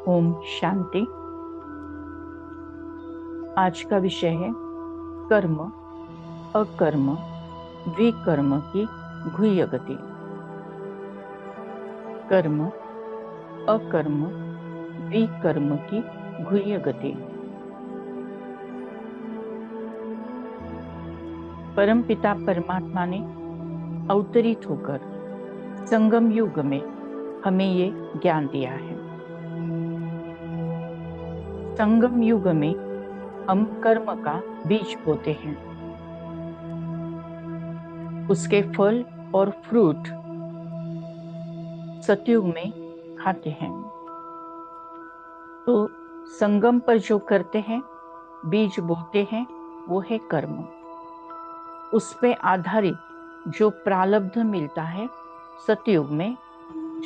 ओम शांति। आज का विषय है कर्म, अकर्म, विकर्म की गुह्य गति। कर्म, अकर्म, विकर्म की गुह्य गति। परमपिता परमात्मा ने अवतरित होकर संगम युग में हमें ये ज्ञान दिया है। संगम युग में हम कर्म का बीज बोते हैं, उसके फल और फ्रूट सतयुग में खाते हैं। तो संगम पर जो करते हैं, बीज बोते हैं, वो है कर्म। उस पे आधारित जो प्रारब्ध मिलता है सतयुग में,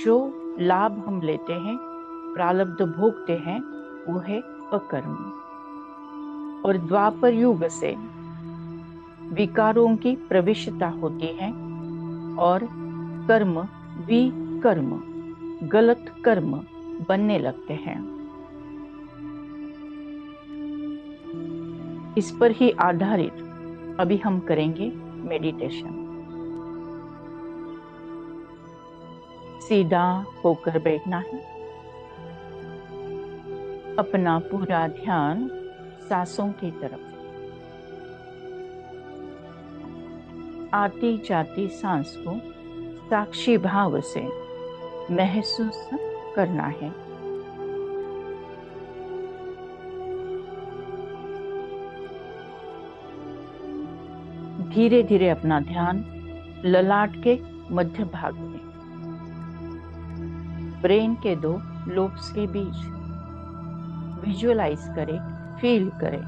जो लाभ हम लेते हैं, प्रारब्ध भोगते हैं, वो है अकर्म। और द्वापर युग से विकारों की प्रविष्टता होती है और कर्म, विकर्म, गलत कर्म बनने लगते हैं। इस पर ही आधारित अभी हम करेंगे मेडिटेशन। सीधा होकर बैठना है। अपना पूरा ध्यान सांसों की तरफ। आती जाती सांस को साक्षी भाव से महसूस करना है। धीरे धीरे अपना ध्यान ललाट के मध्य भाग में, ब्रेन के 2 लोब्स के बीच विजुअलाइज करें, फील करें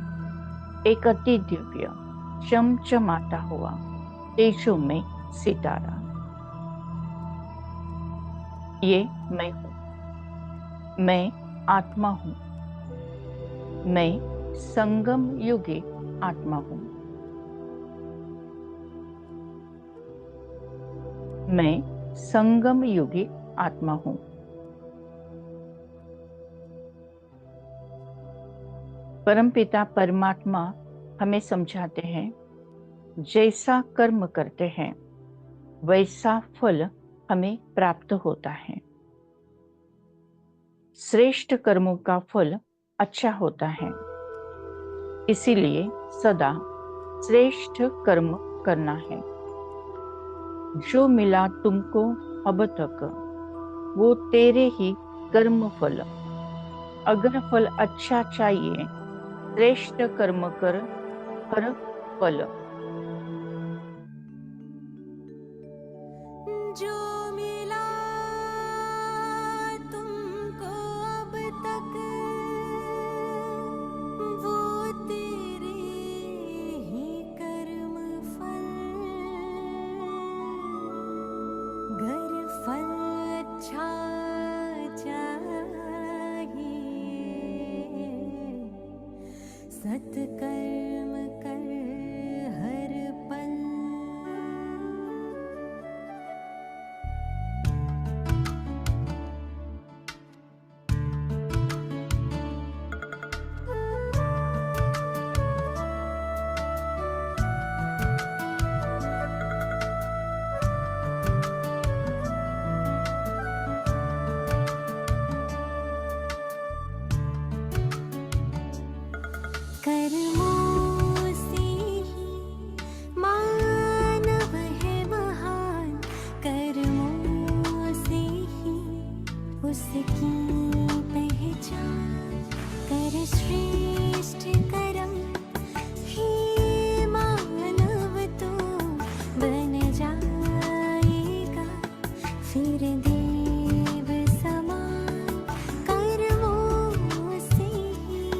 एक अति दिव्य चमचमाता हुआ तेजो में सितारा। ये मैं हूं, मैं आत्मा हूं, मैं संगम युगी आत्मा हूं, मैं संगम युगी आत्मा हूं। परमपिता परमात्मा हमें समझाते हैं, जैसा कर्म करते हैं वैसा फल हमें प्राप्त होता है। श्रेष्ठ कर्मों का फल अच्छा होता है, इसीलिए सदा श्रेष्ठ कर्म करना है। जो मिला तुमको अब तक वो तेरे ही कर्म फल। अगर फल अच्छा चाहिए, श्रेष्ठ कर्म कर हर फल। जो मिला तुमको अब तक वो तेरे ही कर्म फल। घर फल अच्छा चाहिए, सत्कर्म कर हर पल। कर्मों से ही मानव है महान, कर्मों से ही उसकी पहचान। कर श्रेष्ठ कर्म ही मानव तो बन जाएगा फिर देव समान। कर्मों से ही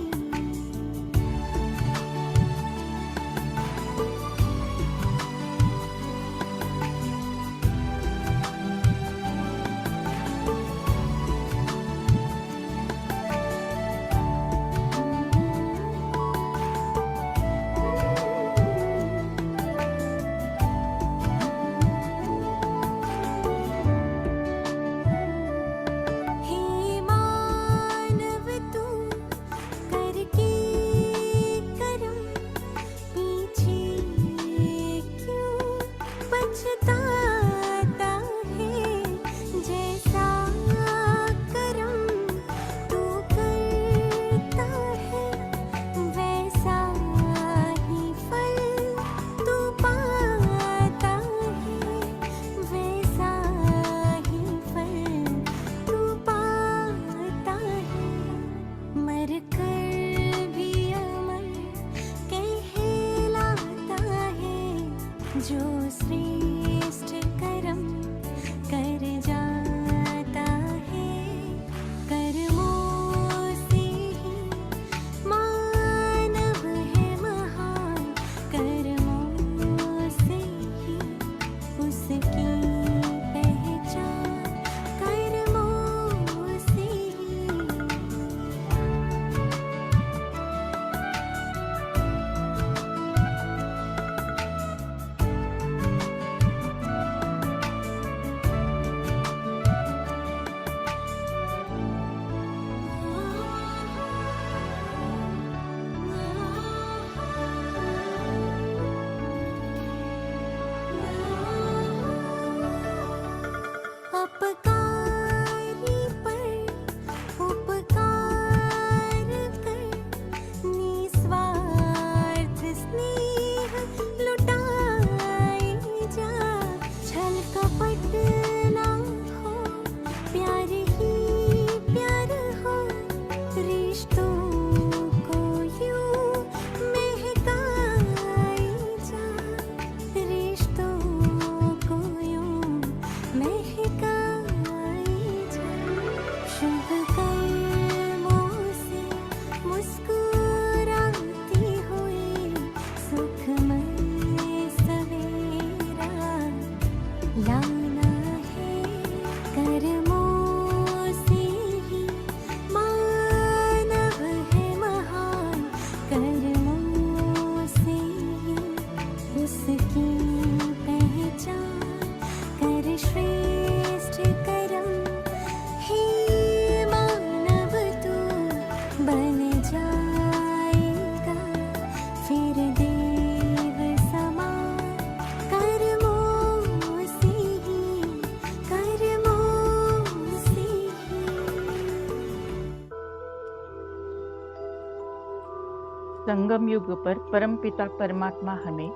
संगम युग पर परमपिता परमात्मा हमें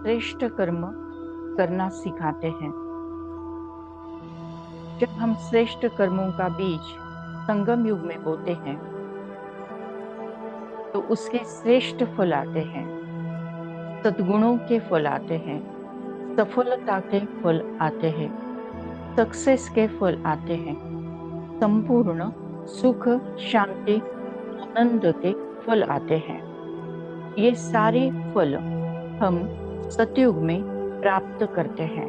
श्रेष्ठ कर्म करना सिखाते हैं। जब हम श्रेष्ठ कर्मों का बीज संगम युग में बोते हैं तो उसके श्रेष्ठ फल आते हैं, सद्गुणों के फल आते हैं, सफलता के फल आते हैं, सक्सेस के फल आते हैं, संपूर्ण सुख, शांति, आनंद के फल आते हैं। ये सारे फल हम सतयुग में प्राप्त करते हैं।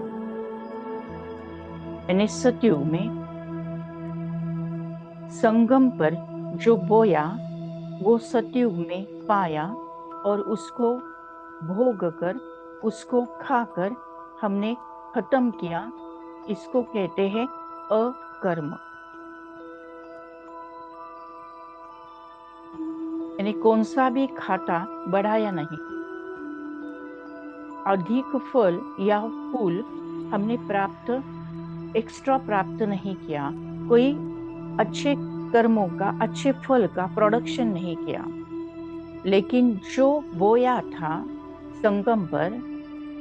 यानी सतयुग में संगम पर जो बोया वो सतयुग में पाया और उसको भोग कर, उसको खाकर हमने खत्म किया। इसको कहते हैं अकर्म। यानी कौन सा भी खाता बढ़ाया नहीं, अधिक फल या फूल हमने एक्स्ट्रा प्राप्त नहीं किया, कोई अच्छे कर्मों का, अच्छे फल का प्रोडक्शन नहीं किया, लेकिन जो बोया था संगम पर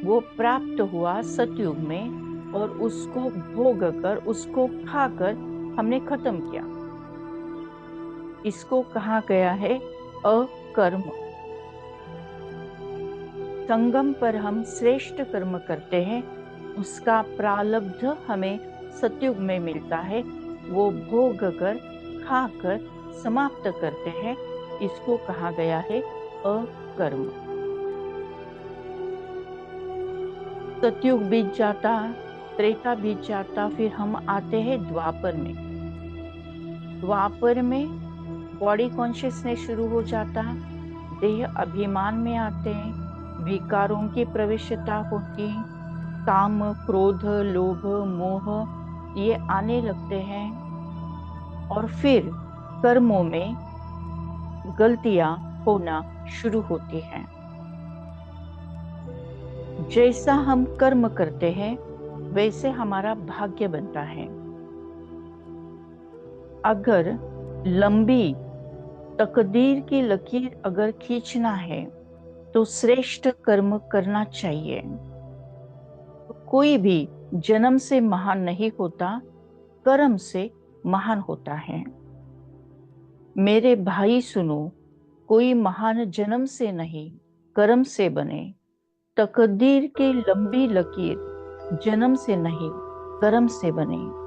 वो प्राप्त हुआ सतयुग में और उसको भोग कर, उसको खाकर हमने खत्म किया। इसको कहा गया है अकर्म। संगम पर हम श्रेष्ठ कर्म करते हैं, उसका प्रारब्ध हमें सतयुग में मिलता है, वो भोग कर, खाकर समाप्त करते हैं। इसको कहा गया है अकर्म। सतयुग बीत जाता, त्रेता बीत जाता, फिर हम आते हैं द्वापर में। द्वापर में बॉडी कॉन्शियसनेस शुरू हो जाता, देह अभिमान में आते हैं, विकारों की प्रवेशता होती, काम, क्रोध, लोभ, मोह ये आने लगते हैं और फिर कर्मों में गलतियां होना शुरू होती हैं। जैसा हम कर्म करते हैं वैसे हमारा भाग्य बनता है। अगर लंबी तकदीर की लकीर अगर खींचना है तो श्रेष्ठ कर्म करना चाहिए। कोई भी जन्म से महान नहीं होता, कर्म से महान होता है। मेरे भाई सुनो, कोई महान जन्म से नहीं, कर्म से बने। तकदीर की लंबी लकीर जन्म से नहीं, कर्म से बने।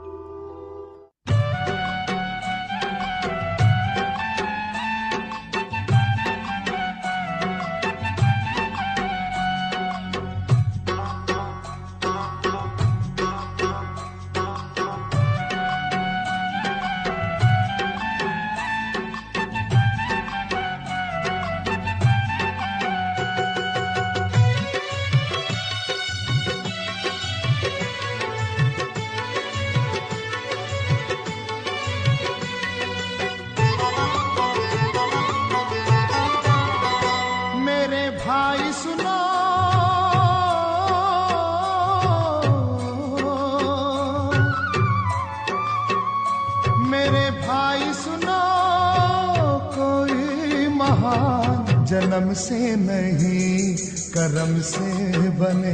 जन्म से नहीं कर्म से बने,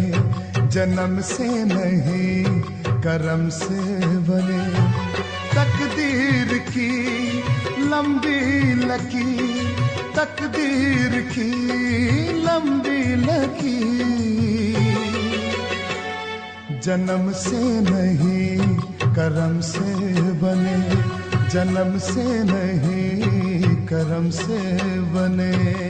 जन्म से नहीं कर्म से बने। तकदीर की लंबी लकीर, तकदीर की लंबी लकीर, जन्म से नहीं कर्म से बने, जन्म से नहीं कर्म से बने।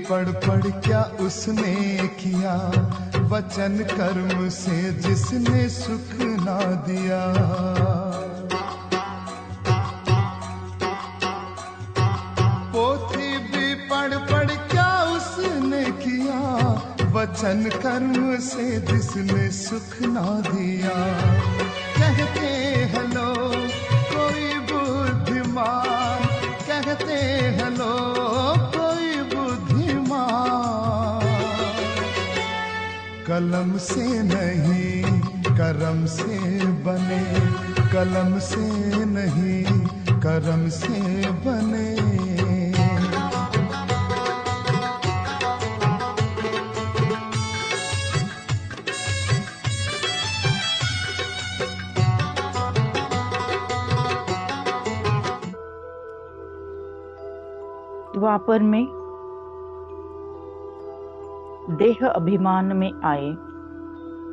पढ़ पढ़ क्या उसने किया, वचन कर्म से जिसने सुख ना दिया। वचन कर्म से जिसने सुख ना दिया। कहते हैं लोग कोई बुद्धिमान, कहते हैं लोग कोई बुद्धिमान। कलम से नहीं करम से बने, कलम से नहीं करम से बने। द्वापर में देह अभिमान में आए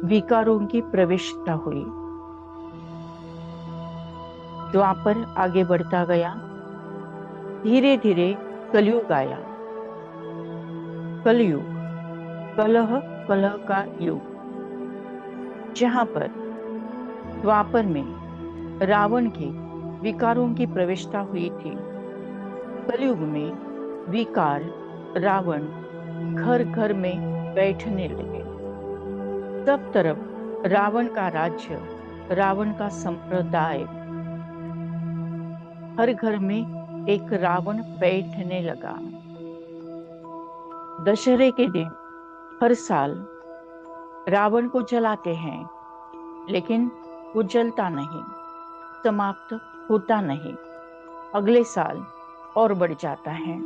विकारों की प्रविष्टता हुई। द्वापर आगे बढ़ता गया, धीरे धीरे कलयुग आया। कलयुग कलह कलह का युग, जहां पर द्वापर में रावण के विकारों की प्रविष्टता हुई थी। कलयुग में विकार रावण घर घर में बैठने लगे। सब तरफ रावण का राज्य, रावण का संप्रदाय, हर घर में एक रावण बैठने लगा। दशहरे के दिन हर साल रावण को जलाते हैं, लेकिन वो जलता नहीं, समाप्त होता नहीं, अगले साल और बढ़ जाता है।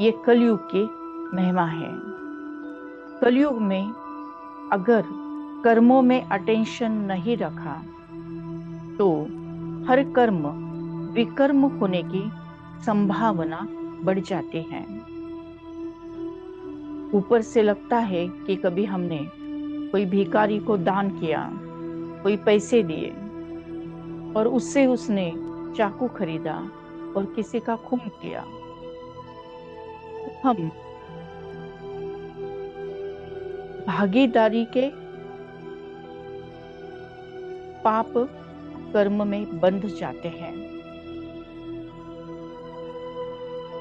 ये कलयुग की महिमा है। कलयुग में अगर कर्मों में अटेंशन नहीं रखा तो हर कर्म विकर्म होने की संभावना बढ़ जाती है। ऊपर से लगता है कि कभी हमने कोई भिखारी को दान किया, कोई पैसे दिए और उससे उसने चाकू खरीदा और किसी का खून किया। हम भागीदारी के पाप कर्म में बंध जाते हैं।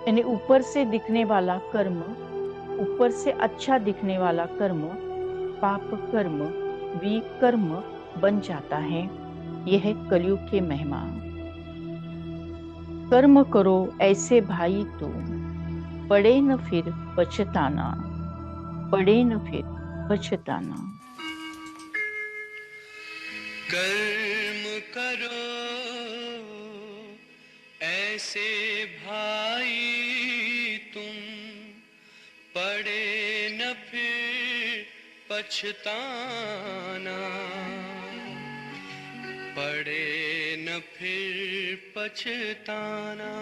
यानी ऊपर से दिखने वाला कर्म, ऊपर से अच्छा दिखने वाला कर्म पाप कर्म, विकर्म बन जाता है। यह है कलयुग की महिमा। कर्म करो ऐसे भाई तो पड़े न फिर पछताना, पड़े न फिर पछताना। कर्म करो ऐसे भाई तुम, पड़े न फिर पछताना, पड़े न फिर पछताना।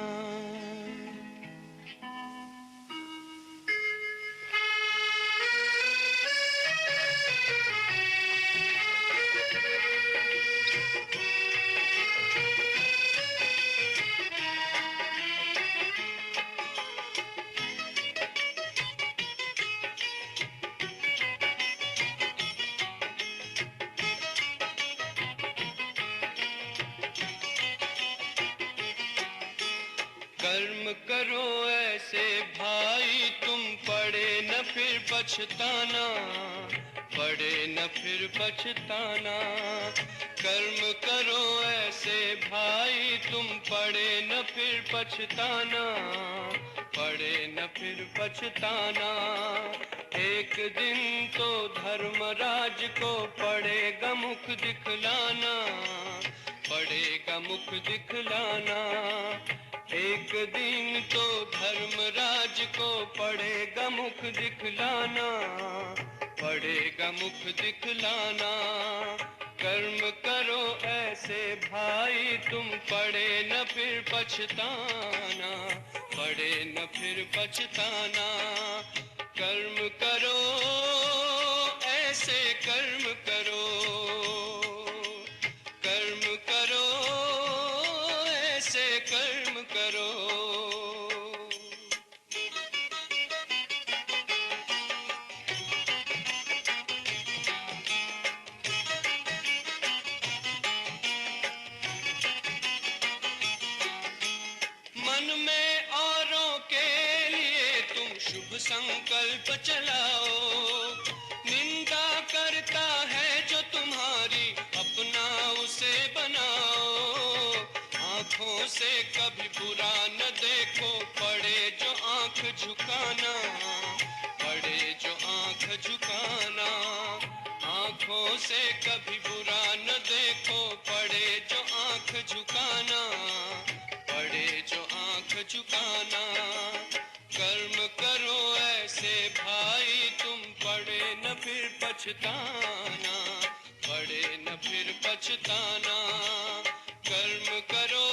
कर्म करो ऐसे भाई तुम, पड़े न फिर पछताना, पड़े न फिर पछताना। कर्म करो ऐसे भाई तुम, पड़े न फिर पछताना, पड़े न फिर पछताना। एक दिन तो धर्मराज को पड़ेगा मुख दिखलाना, पड़ेगा मुख दिखलाना। एक दिन तो धर्मराज को पड़ेगा मुख दिखलाना, पड़ेगा मुख दिखलाना। कर्म करो ऐसे भाई तुम, पड़े न फिर पछताना, पड़े न फिर पछताना। कर्म करो ऐसे कर्म करो, कर्म करो ऐसे कर्म करो। मन में औरों के लिए तुम शुभ संकल्प चलाओ, से कभी बुरा न देखो, पड़े जो आंख झुकाना, पड़े जो आंख झुकाना। आंखों से कभी बुरा न देखो, पड़े जो आंख झुकाना, पड़े जो आंख झुकाना। कर्म करो ऐसे भाई तुम, पड़े न फिर पछताना, पड़े न फिर पछताना। कर्म करो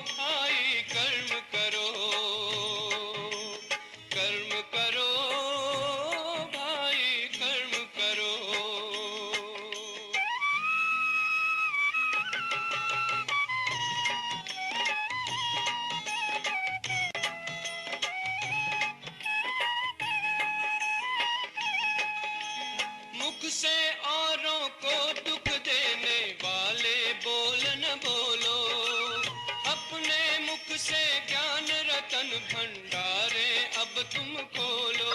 भाई कर्म करो, कर्म करो भाई कर्म करो। मुख से औरों को दुख देने वाले बोल न बोलो, अपने मुख से ज्ञान रतन भंडारे अब तुम खोलो।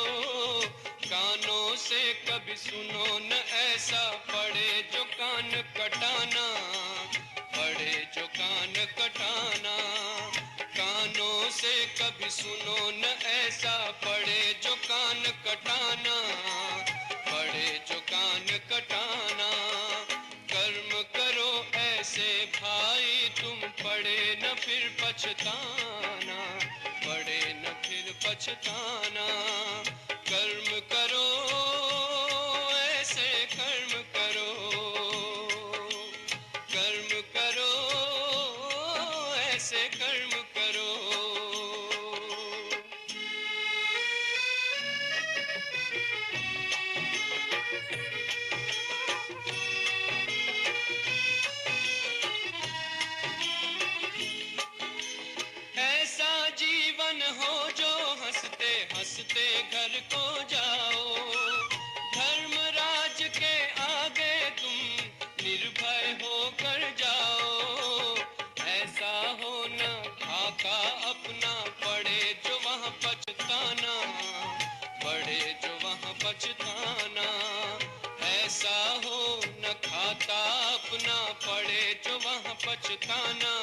कानों से कभी सुनो न ऐसा, पड़े जो कान कटाना, पड़े जो कान कटाना। कानों से कभी सुनो न ऐसा, पड़े जो कान कटाना, पड़े जो कान कटाना। कर्म करो ऐसे भाई तुम, पड़े न फिर पछताना, पड़े न फिर पछताना। कर्म करो ऐसे कर्म करो, कर्म करो ऐसे कर्म करो। ऐसा जीवन हो जो हंसते हंसते घर को जाओ, धर्मराज के आगे तुम निर्भय होकर जाओ। ऐसा हो न खाका अपना, पड़े जो वहाँ पछताना, पड़े जो वहाँ पछताना। ऐसा हो न खाता अपना, पड़े जो वहाँ पछताना,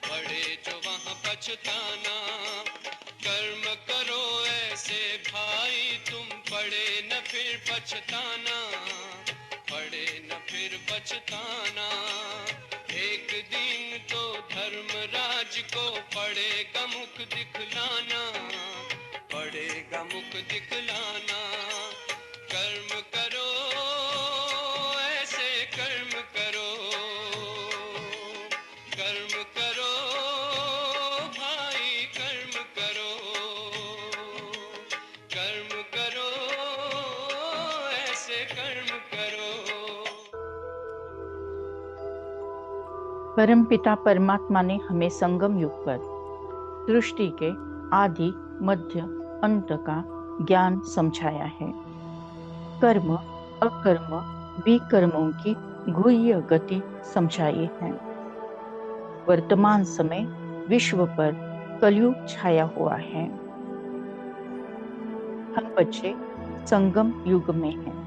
पड़े जो वहाँ पछताना। कर्म करो ऐसे भाई तुम, पड़े न फिर पछताना, पड़े न फिर पछताना। एक दिन तो धर्मराज को पड़ेगा मुख दिखलाना, पड़ेगा मुख दिखलाना। कर्म करो ऐसे कर्म करो, कर्म करो भाई कर्म करो, कर्म करो ऐसे कर्म करो। परमपिता परमात्मा ने हमें संगम युग पर सृष्टि के आदि मध्य अंत का ज्ञान समझाया है। कर्म अकर्म विकर्मों की गुह्य गति समझाई है। वर्तमान समय विश्व पर कलयुग छाया हुआ है। हम बच्चे संगम युग में हैं।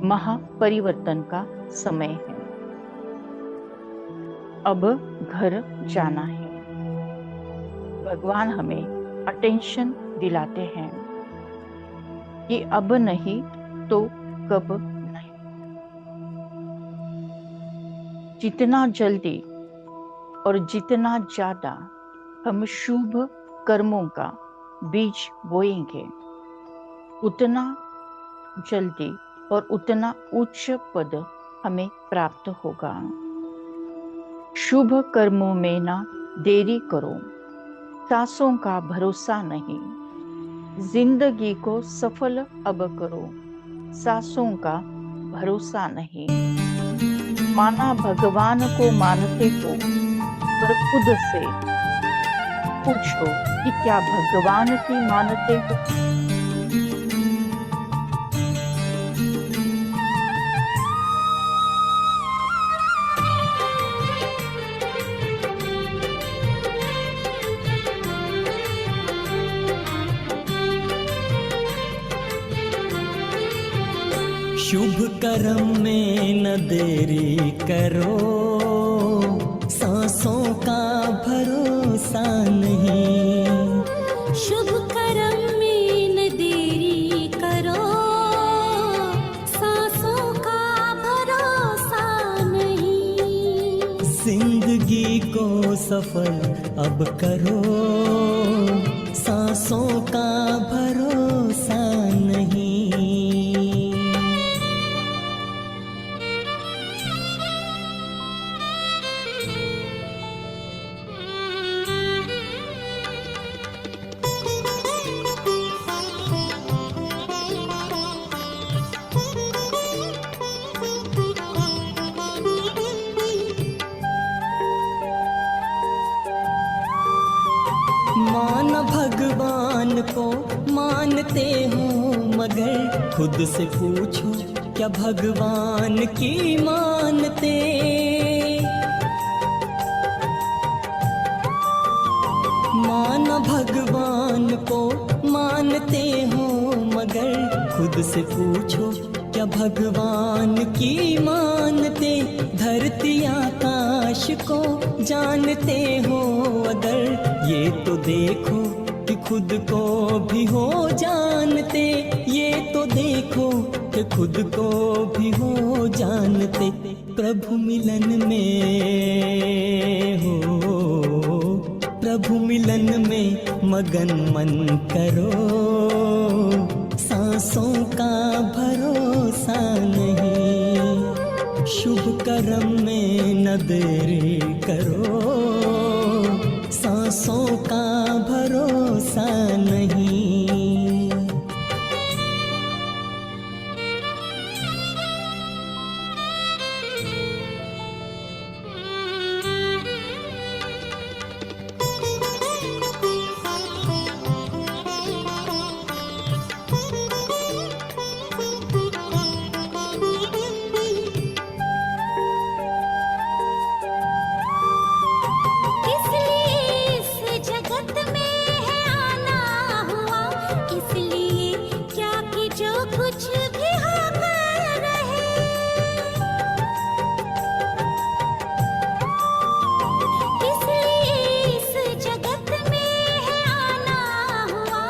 महापरिवर्तन का समय है। अब घर जाना है। भगवान हमें अटेंशन दिलाते हैं कि अब नहीं तो कब नहीं। जितना जल्दी और जितना ज्यादा हम शुभ कर्मों का बीज बोएंगे, उतना जल्दी और उतना उच्च पद हमें प्राप्त होगा। शुभ कर्मों में ना देरी करो, सांसों का भरोसा नहीं। जिंदगी को सफल अब करो, सांसों का भरोसा नहीं। माना भगवान को मानते हो, पर खुद से पूछो कि क्या भगवान की मानते हो। शुभ कर्म में न देरी करो, सांसों का भरोसा नहीं। शुभ कर्म में न देरी करो, सांसों का भरोसा नहीं। जिंदगी को सफल अब करो, सांसों का भरोसा नहीं। मान भगवान को मानते हो, मगर खुद से पूछो क्या भगवान की मानते। मान भगवान को मानते हो, मगर खुद से पूछो क्या भगवान की मानते। धरती आकाश को जानते हो अगर, ये तो देखो कि खुद को भी हो जानते। ये तो देखो कि खुद को भी हो जानते। प्रभु मिलन में हो, प्रभु मिलन में मगन मन करो, सांसों का भरोसा नहीं। शुभ कर्म में न देरी करो, सांसों का भरोसा नहीं। इसलिए इस जगत में है आना हुआ, इसलिए क्या कि जो कुछ भी होकर रहे। इसलिए इस जगत में है आना हुआ,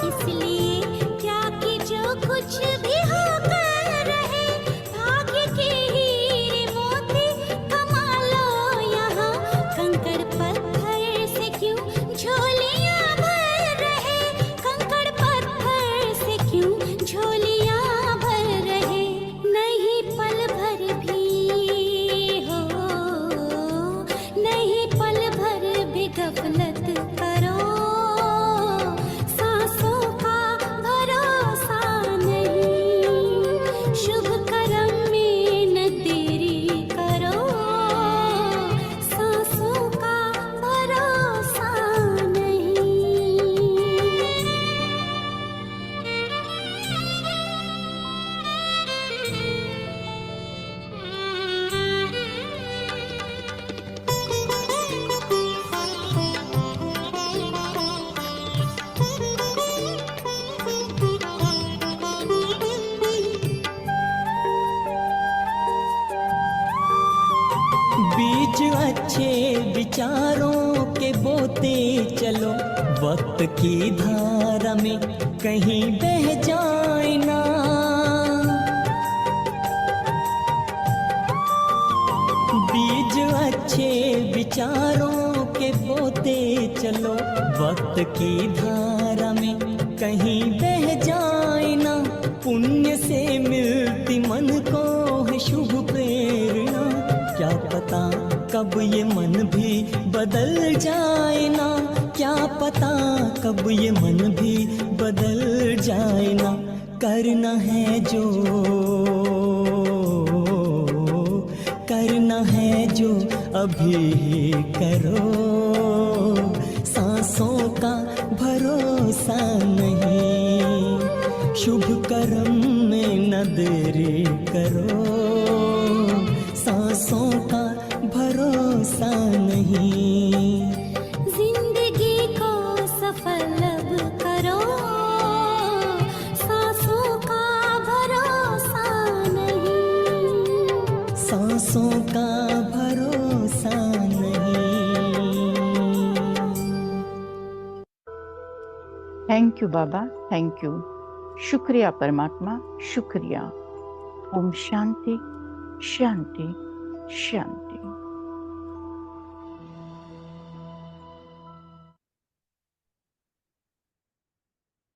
इसलिए क्या कि जो कुछ भी होकर रहे। भाग्य के हीरे मोती कमा लो यहाँ, कंकड़ पत्थर से क्यों झोलियां भर रहे। कंकड़ पत्थर से क्यों झोलियां भर रहे। नहीं पल भर भी हो, नहीं पल भर भी गफलत करो, सांसों का भरोसा नहीं। शुभ कर्म में न देरी करो, सांसों का भरोसा नहीं। बीज अच्छे विचारों के बोते चलो, वक्त की धारा में कहीं बह जाए ना। बीज अच्छे विचारों के बोते चलो, वक्त की धारा में कहीं बह जाए ना। पुण्य से मिलती मन को है शुभ प्रेरणा, क्या पता कब ये मन भी बदल जाए ना। क्या पता कब ये मन भी बदल जाए ना। करना है जो, करना है जो अभी ही करो, सांसों का भरोसा नहीं। शुभ कर्म में न देरी करो, सांसों का भरोसा नहीं। जिंदगी को सफल अब करो, सांसों का भरोसा नहीं। सांसों का भरोसा नहीं। Thank you Baba, thank you. शुक्रिया परमात्मा, शुक्रिया। ओम शांति शांति शांति।